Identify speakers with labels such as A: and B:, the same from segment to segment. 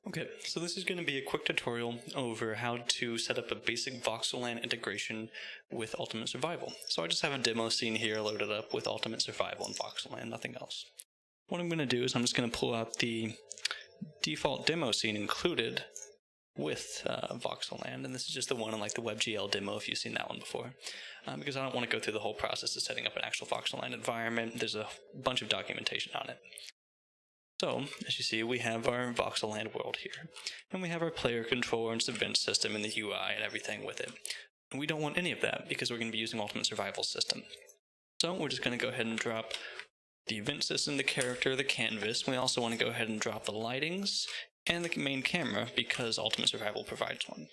A: Okay, so this is going to be a quick tutorial over how to set up a basic Voxeland integration with Ultimate Survival. So I just have a demo scene here loaded up with Ultimate Survival and Voxeland, nothing else. What I'm going to do is I'm just going to pull out the default demo scene included with Voxeland, and this is just the one in like the WebGL demo if you've seen that one before, because I don't want to go through the whole process of setting up an actual Voxeland environment. There's a bunch of documentation on it. So, as you see, we have our voxeland world here, and we have our player controller and event system and the UI and everything with it. And we don't want any of that because we're going to be using Ultimate Survival system. So we're just going to go ahead and drop the event system, the character, the canvas. We also want to go ahead and drop the lightings and the main camera because Ultimate Survival provides one.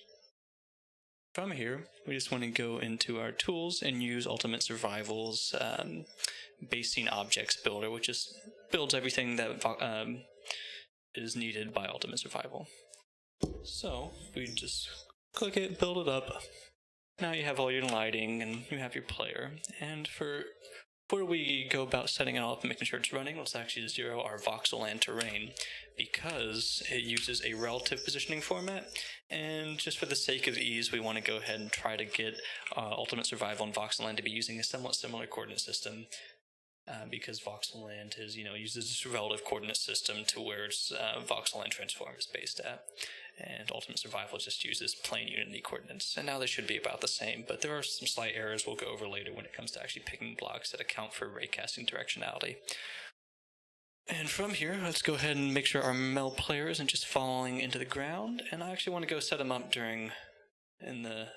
A: From here, we just want to go into our tools and use Ultimate Survival's base scene objects builder, which just builds everything that is needed by Ultimate Survival. So we just click it, build it up. Now you have all your lighting and you have your player. And before we go about setting it all up and making sure it's running, let's actually zero our voxeland terrain because it uses a relative positioning format. And just for the sake of ease, we want to go ahead and try to get Ultimate Survival and Voxeland to be using a somewhat similar coordinate system. Because Voxeland uses this relative coordinate system to where its Voxeland transform is based at, and Ultimate Survival just uses plain Unity coordinates. And now they should be about the same, but there are some slight errors we'll go over later when it comes to actually picking blocks that account for raycasting directionality. And from here, let's go ahead and make sure our Mel player isn't just falling into the ground. And I actually want to go set him up in the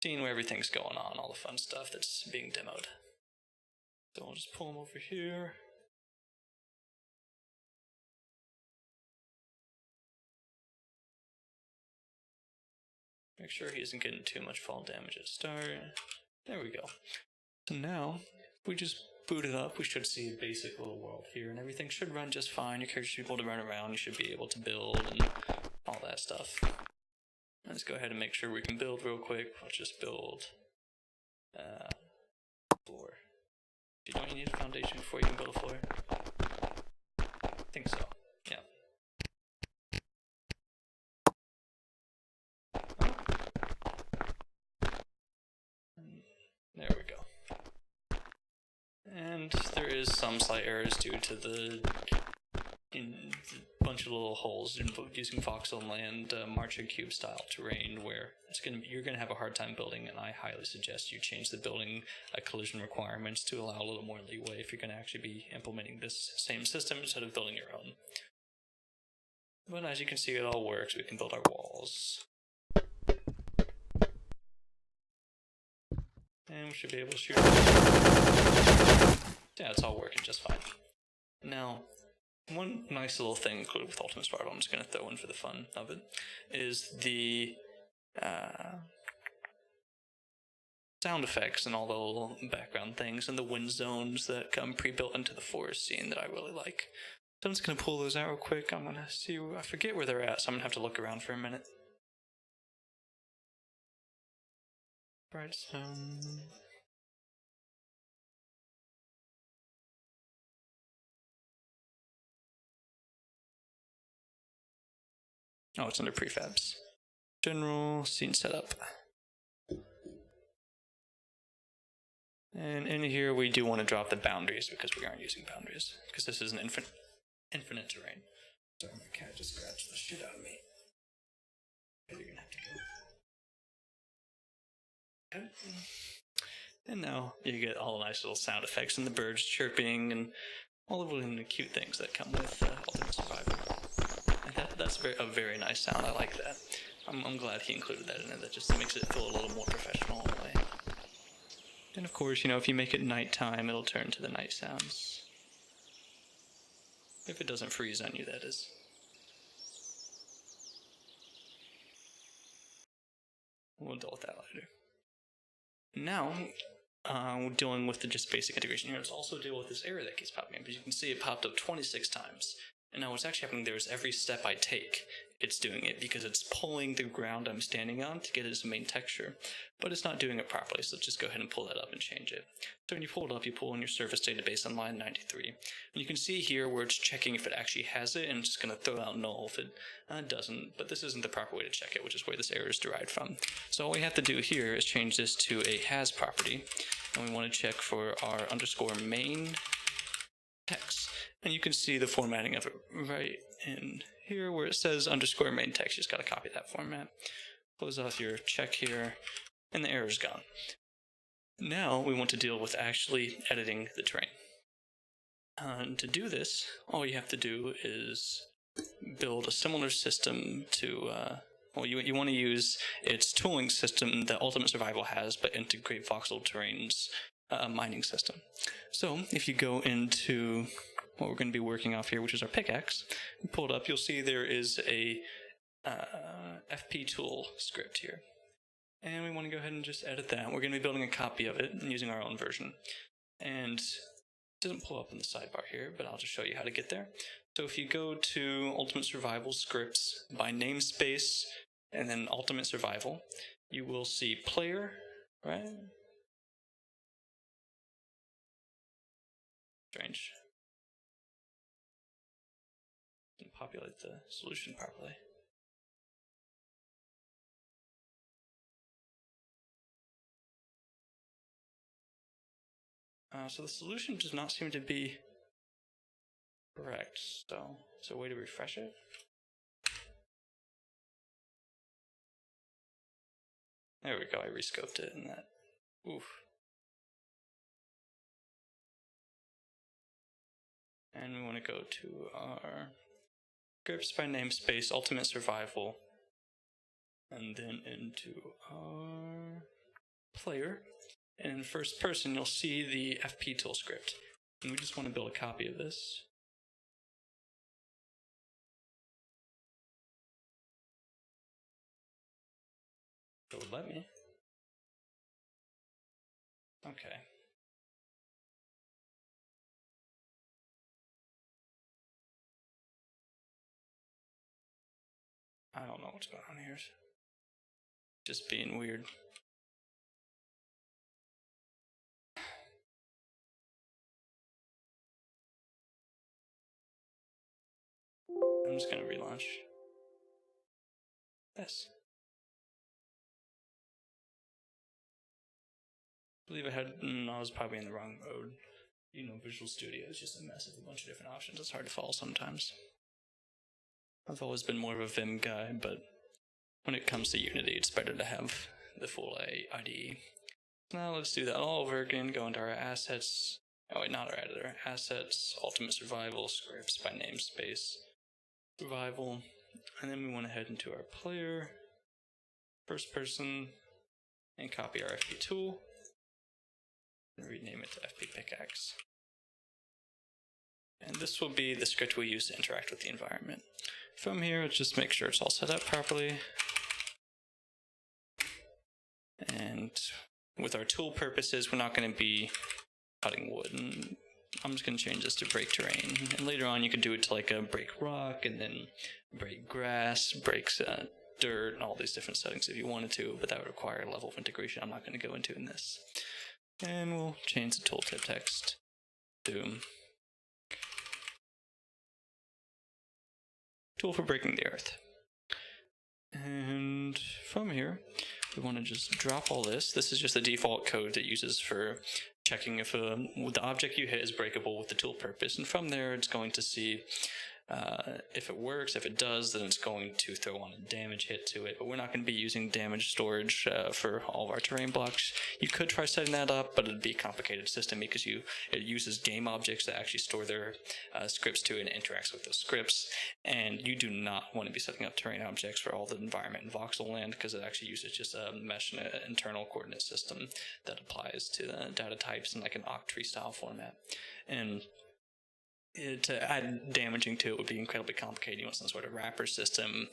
A: scene where everything's going on, all the fun stuff that's being demoed. So I'll just pull him over here. Make sure he isn't getting too much fall damage at the start. There we go. So now, if we just boot it up, we should see a basic little world here, and everything should run just fine. Your character should be able to run around, you should be able to build, and all that stuff. Let's go ahead and make sure we can build real quick. Let's just build floor. Don't you need a foundation before you can build a floor? I think so, yeah. There we go. And there is some slight errors due to the bunch of little holes using voxeland marching cube style terrain where you're gonna have a hard time building, and I highly suggest you change the building collision requirements to allow a little more leeway if you're gonna actually be implementing this same system instead of building your own. But as you can see, it all works. We can build our walls. And we should be able to shoot. Yeah, it's all working just fine. Now, one nice little thing included with Ultimate Survival, I'm just going to throw in for the fun of it, is the sound effects and all the little background things and the wind zones that come pre-built into the forest scene that I really like. So I'm just going to pull those out real quick. I'm going to see, I forget where they're at, so I'm going to have to look around for a minute. Right, oh, it's under prefabs. General scene setup. And in here we do want to drop the boundaries because we aren't using boundaries, because this is an infinite terrain. Sorry, my cat just scratched the shit out of me. You're gonna have to go. Okay. And now you get all the nice little sound effects and the birds chirping and all of the cute things that come with Ultimate Survival. And that's a very nice sound. I like that. I'm glad he included that in it. That just makes it feel a little more professional in a way. And of course, if you make it nighttime, it'll turn to the night sounds. If it doesn't freeze on you, that is. We'll deal with that later. Now, we're dealing with the just basic integration here. Let's also deal with this error that keeps popping up. As you can see, it popped up 26 times. And now what's actually happening there is every step I take, it's doing it because it's pulling the ground I'm standing on to get its main texture, but it's not doing it properly, so just go ahead and pull that up and change it. So when you pull it up, you pull in your service database on line 93, and you can see here where it's checking if it actually has it, and it's just going to throw out null if it doesn't, but this isn't the proper way to check it, which is where this error is derived from. So all we have to do here is change this to a has property, and we want to check for our underscore main text, and you can see the formatting of it right in here where it says underscore main text. You just got to copy that format, close off your check here, and the error's gone. Now we want to deal with actually editing the terrain. And to do this, all you have to do is build a similar system to you want to use its tooling system that Ultimate Survival has, but integrate voxel terrain's mining system. So if you go into what we're going to be working off here, which is our pickaxe, and pull it up, you'll see there is a FP tool script here. And we want to go ahead and just edit that. We're going to be building a copy of it and using our own version. And it doesn't pull up in the sidebar here, but I'll just show you how to get there. So if you go to Ultimate Survival scripts by namespace and then Ultimate Survival, you will see player, right? Strange. Didn't populate the solution properly. So the solution does not seem to be correct. So is there a way to refresh it? There we go. I rescoped it and that. Oof. And we want to go to our scripts by namespace, Ultimate Survival, and then into our player. And in first person, you'll see the FP tool script. And we just want to build a copy of this. It would let me. Okay. I don't know what's going on here. Just being weird. I'm just going to relaunch this. I believe I was probably in the wrong mode. You know, Visual Studio is just a mess of a bunch of different options. It's hard to follow sometimes. I've always been more of a Vim guy, but when it comes to Unity, it's better to have the full IDE. Now let's do that all over again. Go into our assets. Oh wait, not our editor. Assets, Ultimate Survival, scripts by namespace, survival, and then we want to head into our player, first person, and copy our FP tool, and rename it to FP pickaxe. And this will be the script we use to interact with the environment. From here, just make sure it's all set up properly. And with our tool purposes, we're not going to be cutting wood. And I'm just going to change this to break terrain. And later on, you can do it to like a break rock, and then break grass, breaks dirt, and all these different settings if you wanted to, but that would require a level of integration I'm not going to go into in this. And we'll change the tooltip text to tool for breaking the earth. And from here, we want to just drop all this. This is just the default code that uses for checking if the object you hit is breakable with the tool purpose. And from there, it's going to see if it works. If it does, then it's going to throw on a damage hit to it. But we're not going to be using damage storage for all of our terrain blocks. You could try setting that up, but it'd be a complicated system because it uses game objects that actually store their scripts to and interacts with those scripts. And you do not want to be setting up terrain objects for all the environment in Voxeland because it actually uses just a mesh and an internal coordinate system that applies to the data types in like an octree style format. And to add damaging to it would be incredibly complicated. You want some sort of wrapper system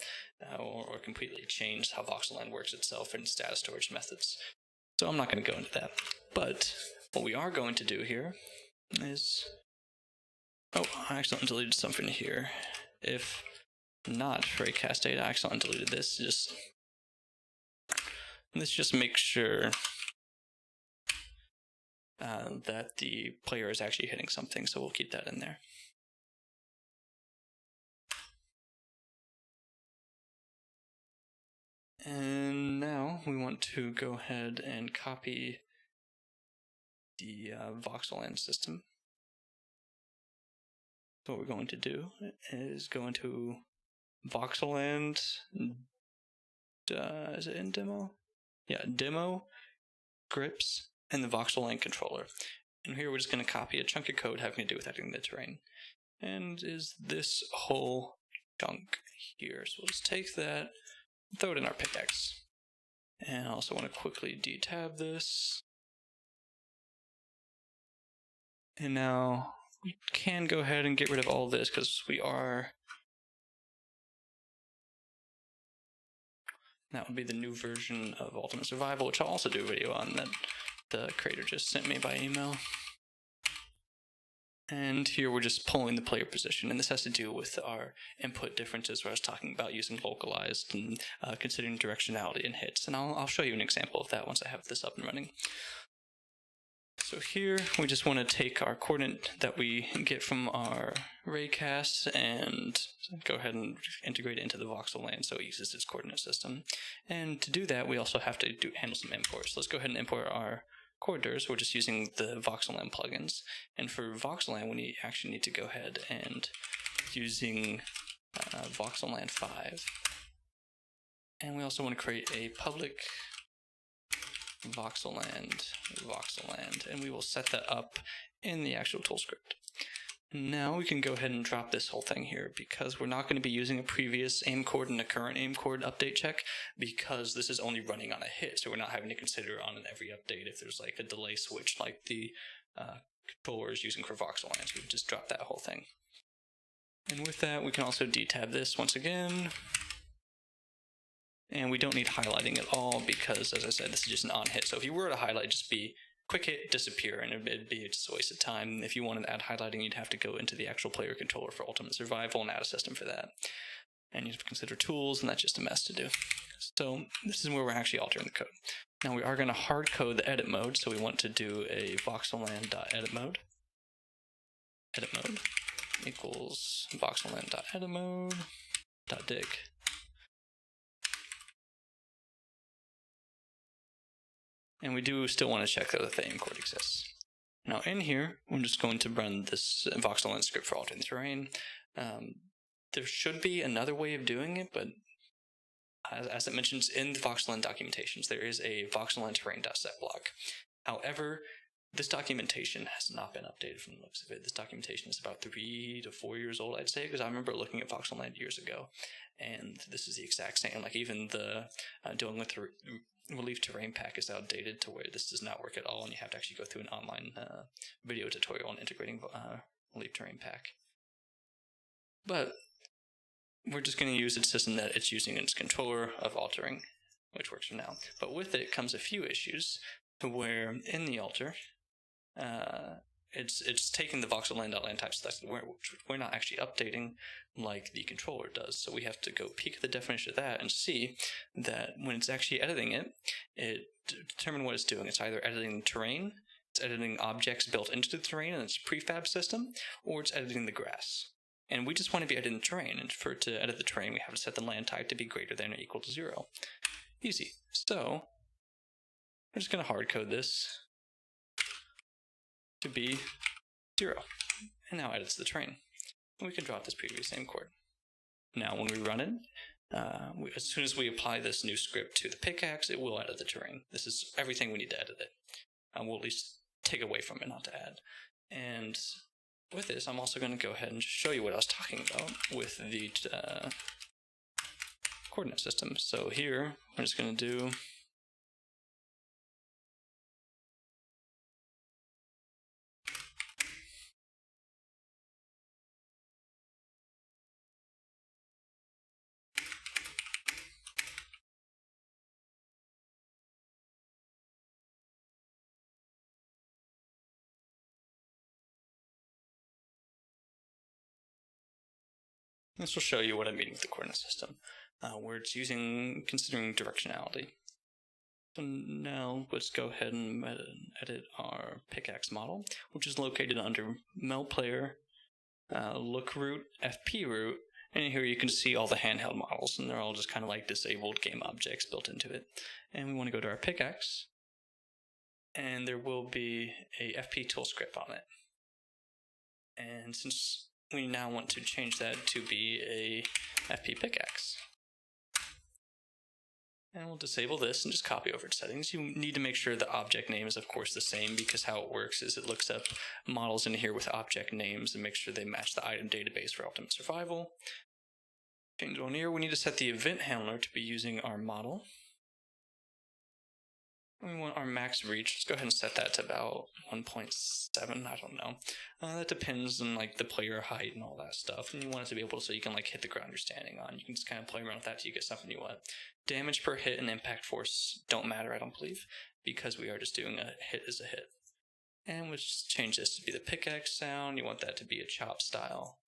A: or completely change how Voxeland works itself and its data storage methods. So I'm not going to go into that. But what we are going to do here is... Oh, I accidentally deleted something here. If not, raycast data, I accidentally deleted this. Let's just make sure that the player is actually hitting something, so we'll keep that in there. And now we want to go ahead and copy the Voxeland system. So what we're going to do is go into Voxeland. Is it in demo? Yeah, demo, grips, and the Voxeland controller. And here we're just going to copy a chunk of code having to do with editing the terrain. And is this whole chunk here. So we'll just take that, throw it in our pickaxe. And I also want to quickly detab this. And now we can go ahead and get rid of all this because we are... That would be the new version of Ultimate Survival, which I'll also do a video on that the creator just sent me by email. And here we're just pulling the player position, and this has to do with our input differences where I was talking about using localized and considering directionality and hits. And I'll show you an example of that once I have this up and running. So here we just want to take our coordinate that we get from our raycast and go ahead and integrate it into the Voxeland so it uses its coordinate system. And to do that, we also have to handle some imports. So let's go ahead and import our coordinates. We're just using the Voxeland plugins. And for Voxeland, we actually need to go ahead and using Voxeland 5. And we also want to create a public Voxeland, and we will set that up in the actual tool script. Now we can go ahead and drop this whole thing here because we're not going to be using a previous aim chord and a current aim chord update check because this is only running on a hit, so we're not having to consider on every update if there's like a delay switch like the controller is using for Voxeland. So we just drop that whole thing. And with that, we can also detab this once again. And we don't need highlighting at all because, as I said, this is just an on hit. So if you were to highlight, just be quick hit, disappear, and it'd be just a waste of time. If you wanted to add highlighting, you'd have to go into the actual player controller for Ultimate Survival and add a system for that. And you have to consider tools, and that's just a mess to do. So this is where we're actually altering the code. Now we are going to hard code the edit mode, so we want to do a voxeland.edit mode. Edit mode equals voxeland.edit mode.dig. And we do still want to check that the aim chord exists. Now in here, we're just going to run this Voxeland script for altering the terrain. There should be another way of doing it, but as it mentions in the Voxeland documentations, there is a Voxeland terrain.set block. However, this documentation has not been updated from the looks of it. This documentation is about 3 to 4 years old, I'd say, because I remember looking at Voxeland years ago, and this is the exact same. Like even the dealing with the relief terrain pack is outdated to where this does not work at all, and you have to actually go through an online video tutorial on integrating relief terrain pack. But we're just going to use the system that it's using in its controller of altering, which works for now. But with it comes a few issues to where in the alter, it's taking the voxeland.land type selected, which we're not actually updating like the controller does. So we have to go peek at the definition of that and see that when it's actually editing it, it determines what it's doing. It's either editing the terrain, it's editing objects built into the terrain in its prefab system, or it's editing the grass. And we just want to be editing the terrain, and for it to edit the terrain, we have to set the land type to be greater than or equal to 0. Easy. So we're just going to hard code this to be 0, and now edits the terrain. And we can drop this previous aim chord. Now when we run it, as soon as we apply this new script to the pickaxe, it will edit the terrain. This is everything we need to edit it. We'll at least take away from it, not to add. And with this, I'm also going to go ahead and show you what I was talking about with the coordinate system. So here, we're just going to do This will show you what I mean with the coordinate system, where it's considering directionality. So now let's go ahead and edit our pickaxe model, which is located under Mel Player, Look Root, FP Root, and here you can see all the handheld models, and they're all just kind of like disabled game objects built into it. And we want to go to our pickaxe, and there will be a FP tool script on it. And since we now want to change that to be a FP pickaxe, and we'll disable this and just copy over to settings. You need to make sure the object name is, of course, the same, because how it works is it looks up models in here with object names and makes sure they match the item database for Ultimate Survival. Change one here. We need to set the event handler to be using our model. We want our max reach. Let's go ahead and set that to about 1.7. I don't know. That depends on like the player height and all that stuff. And you want it to be able to, so you can like hit the ground you're standing on. You can just kind of play around with that till you get something you want. Damage per hit and impact force don't matter, I don't believe, because we are just doing a hit as a hit. And we'll just change this to be the pickaxe sound. You want that to be a chop style.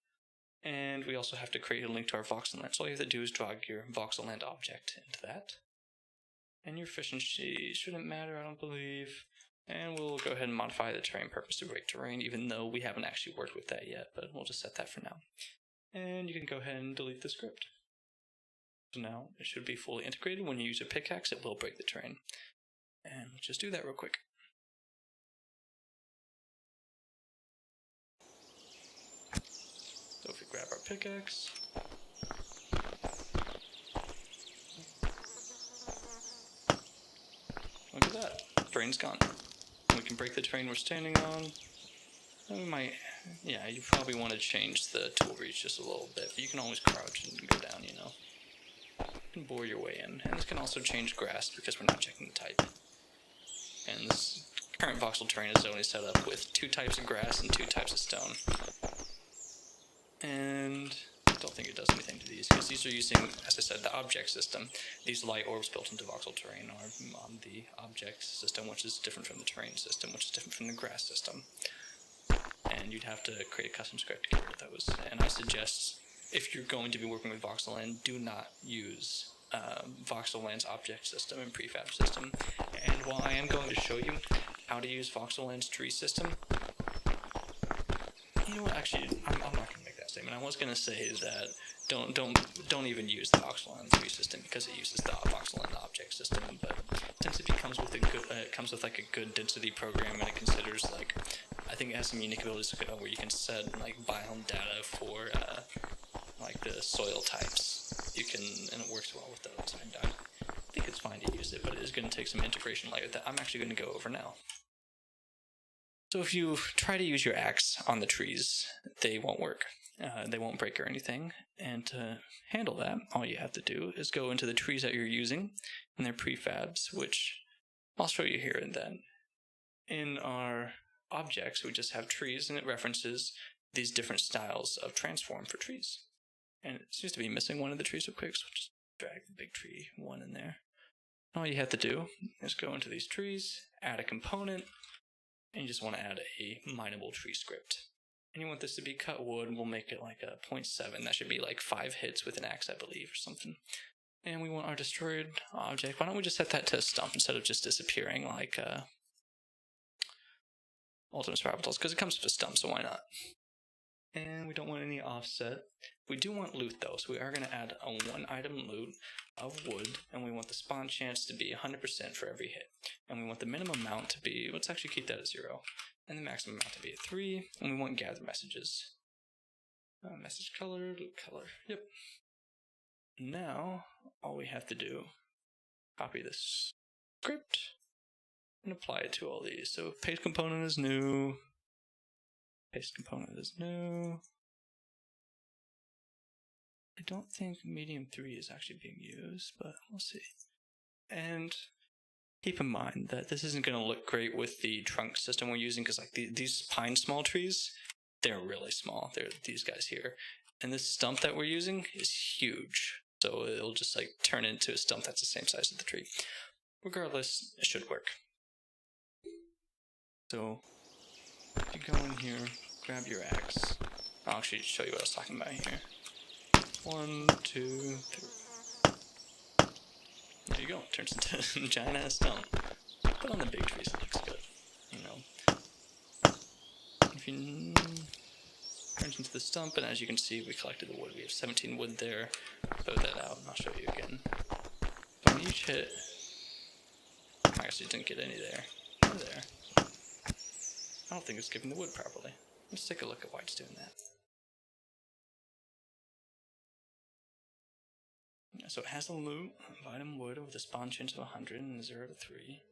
A: And we also have to create a link to our Voxeland. So all you have to do is drag your Voxeland object into that. And your efficiency shouldn't matter, I don't believe. And we'll go ahead and modify the terrain purpose to break terrain, even though we haven't actually worked with that yet, but we'll just set that for now. And you can go ahead and delete the script. So now it should be fully integrated. When you use a pickaxe, it will break the terrain. And we'll just do that real quick. So if we grab our pickaxe, look at that, terrain's gone. We can break the terrain we're standing on. And we might, yeah, you probably want to change the tool reach just a little bit, but you can always crouch and go down, you know. You can bore your way in. And this can also change grass because we're not checking the type. And this current voxel terrain is only set up with 2 types of grass and 2 types of stone. And I don't think it does anything to these, because these are using, as I said, the object system. These light orbs built into voxel terrain are on the object system, which is different from the terrain system, which is different from the grass system. And you'd have to create a custom script to get rid of those. And I suggest, if you're going to be working with Voxeland, do not use Voxeland's object system and prefab system. And while I am going to show you how to use Voxeland's tree system, you know what, actually, I'm not going to make that statement. I was going to say that don't even use the Voxeland tree system because it uses the Voxeland object system. But since it comes with like a good density program, and it considers like, I think it has some unique abilities where you can set like biome data for like the soil types. You can, and it works well with those. And I think it's fine to use it, but it is going to take some integration like that I'm actually going to go over now. So if you try to use your axe on the trees, they won't work. They won't break or anything. And to handle that, all you have to do is go into the trees that you're using and their prefabs, which I'll show you here and then. In our objects, we just have trees, and it references these different styles of transform for trees. And it seems to be missing one of the trees real quick, so we'll just drag the big tree one in there. All you have to do is go into these trees, add a component, and you just want to add a mineable tree script. And you want this to be cut wood, and we'll make it like a 0.7. That should be like 5 hits with an axe, I believe, or something. And we want our destroyed object. Why don't we just set that to a stump instead of just disappearing like Ultimate Survival Tools, because it comes with a stump, so why not? And we don't want any offset. We do want loot though, so we are going to add a 1 item loot of wood, and we want the spawn chance to be 100% for every hit. And we want the minimum amount to be, let's actually keep that at 0, and the maximum amount to be at 3, and we want gather messages. Message color, loot color, yep. Now, all we have to do, copy this script, and apply it to all these. So paste component is new, paste component is new. I don't think medium 3 is actually being used, but we'll see. And keep in mind that this isn't going to look great with the trunk system we're using, because like these pine small trees, they're really small. They're these guys here. And this stump that we're using is huge. So it'll just like turn into a stump that's the same size as the tree. Regardless, it should work. So if you go in here, grab your axe. I'll actually show you what I was talking about here. 1, 2, 3. There you go. It turns into a giant ass stone. But on the big trees, it looks good. You know. If you turns into the stump, and as you can see, we collected the wood. We have 17 wood there. Throw that out, and I'll show you again. So on each hit, I actually didn't get any there. Or there. I don't think it's giving the wood properly. Let's take a look at why it's doing that. So it has a loot of item wood with a spawn chance of 100 and 0 to 3.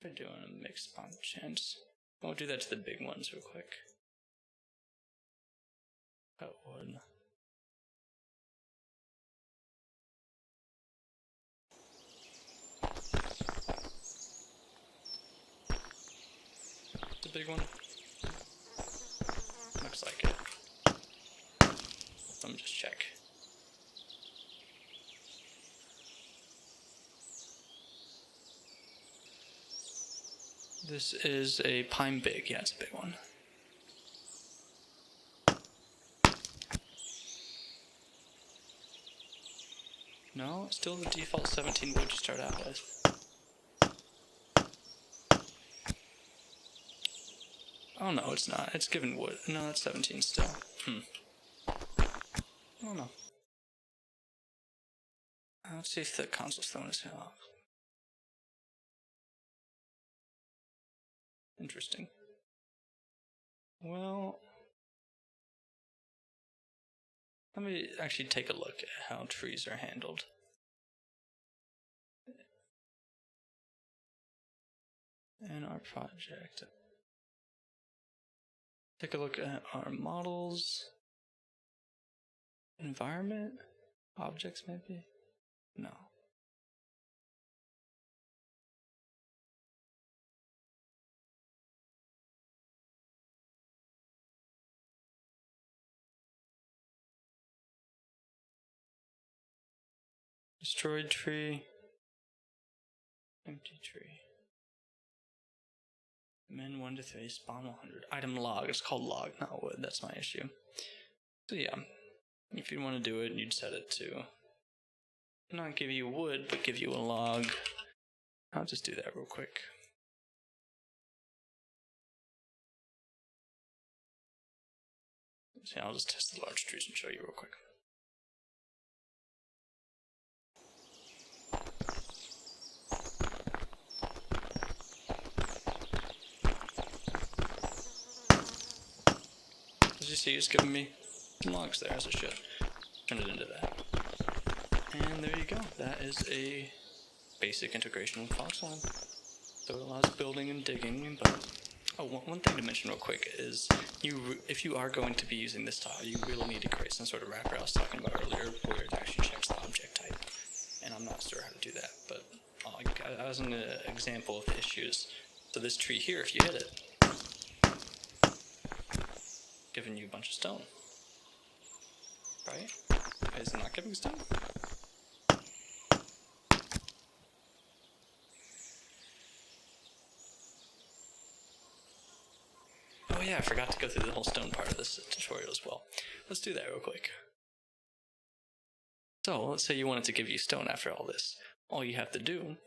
A: We're doing a mixed spawn chance. We'll do that to the big ones real quick. Cut wood. The big one. Looks like it. Let me just check. This is a pine big. Yeah, it's a big one. No, it's still the default 17 wood you start out with. Oh no, it's not. It's given wood. No, it's 17 still. I don't know. Let's see if the console's throwing us off. Interesting. Well, let me actually take a look at how trees are handled. In our project. Take a look at our models. Environment? Objects, maybe? No. Destroyed tree. Empty tree. Men 1 to 3, spawn 100. Item log. It's called log, not wood. That's my issue. So yeah, if you want to do it, you'd set it to not give you wood, but give you a log. I'll just do that real quick. So I'll just test the large trees and show you real quick. As you see, it's giving me some logs there, as it should. Turn it into that. And there you go. That is a basic integration with Voxeland. So it allows building and digging, but one thing to mention real quick is if you are going to be using this tile, you really need to create some sort of wrapper I was talking about earlier where it actually checks the object type. And I'm not sure how to do that, but as an example of the issues. So this tree here, if you hit it, giving you a bunch of stone. Right? Is it not giving stone? Oh yeah, I forgot to go through the whole stone part of this tutorial as well. Let's do that real quick. So, let's say you wanted to give you stone after all this. All you have to do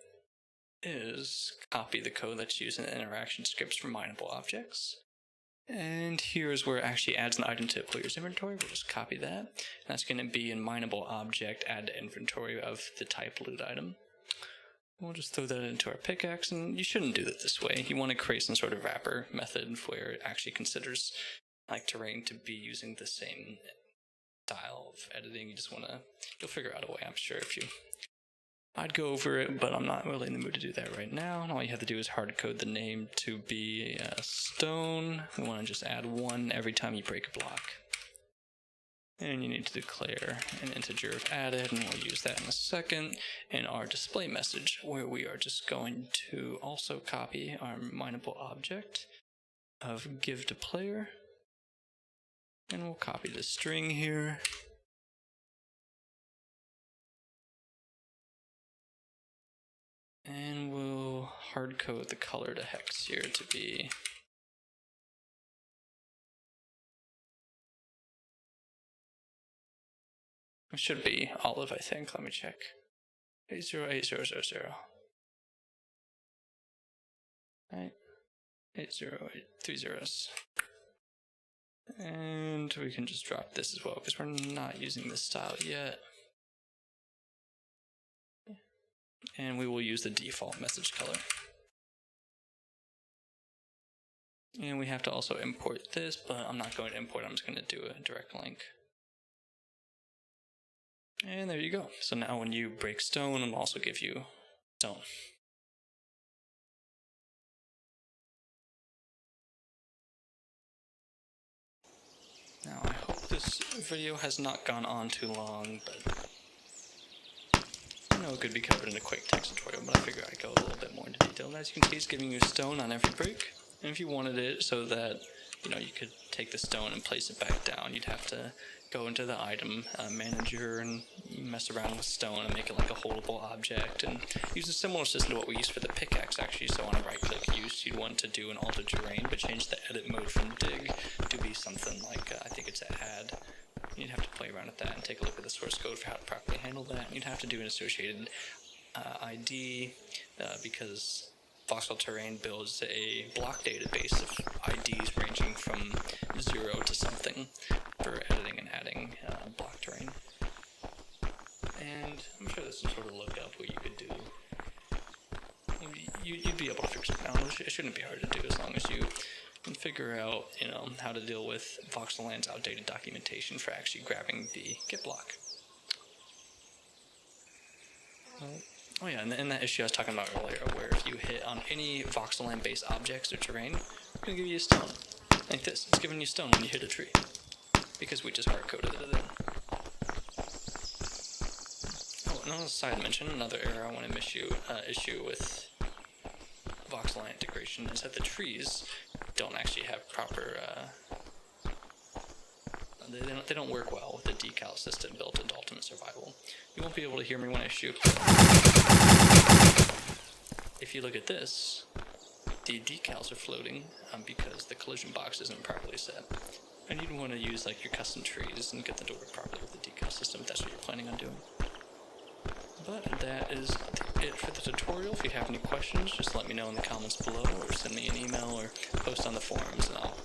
A: is copy the code that's used in the interaction scripts for mineable objects. And here's where it actually adds an item to the player's inventory. We'll just copy that. And that's going to be in mineable object, add to inventory of the type loot item. We'll just throw that into our pickaxe, and you shouldn't do it this way. You want to create some sort of wrapper method where it actually considers like terrain to be using the same style of editing. You just want to, you'll figure out a way, I'm sure, if you... I'd go over it, but I'm not really in the mood to do that right now. And all you have to do is hard code the name to be stone. We want to just add 1 every time you break a block. And you need to declare an integer of added, and we'll use that in a second in our display message, where we are just going to also copy our mineable object of give to player. And we'll copy the string here. And we'll hard code the color to hex here to be It should be Olive, I think. Let me check. 808000. Right. 808 3 zeros. And we can just drop this as well because we're not using this style yet. And we will use the default message color. And we have to also import this, but I'm not going to import, I'm just going to do a direct link. And there you go. So now when you break stone, it'll also give you stone. Now I hope this video has not gone on too long, but I know it could be covered in a quick text tutorial, but I figure I'd go a little bit more into detail. And as you can see, it's giving you stone on every break. And if you wanted it so that, you know, you could take the stone and place it back down, you'd have to go into the item manager and mess around with stone and make it like a holdable object, and use a similar system to what we used for the pickaxe actually. So on a right click use, you'd want to do an alter terrain, but change the edit mode from dig to be something like, I think it's add. You'd have to play around with that and take a look at the source code for how to properly handle that. And you'd have to do an associated ID because Voxel Terrain builds a block database of IDs ranging from 0 to something for editing and adding block terrain. And I'm sure there's some sort of lookup what you could do. You'd be able to figure it out. It shouldn't be hard to do as long as you can figure out, you know, how to deal with Voxeland's outdated documentation for actually grabbing the get block. Oh yeah, and that issue I was talking about earlier, where if you hit on any Voxeland-based objects or terrain, it's going to give you a stone. Like this, it's giving you stone when you hit a tree, because we just hard-coded it in. Oh, and on a side mention, another error I want to issue with Voxeland integration is that the trees don't actually have proper, they don't work well with the decal system built into Ultimate Survival. You won't be able to hear me when I shoot. If you look at this, the decals are floating because the collision box isn't properly set. And you'd want to use like your custom trees and get them to work properly with the decal system if that's what you're planning on doing. But that is it for the tutorial. If you have any questions, just let me know in the comments below, or send me an email, or post on the forums, and I'll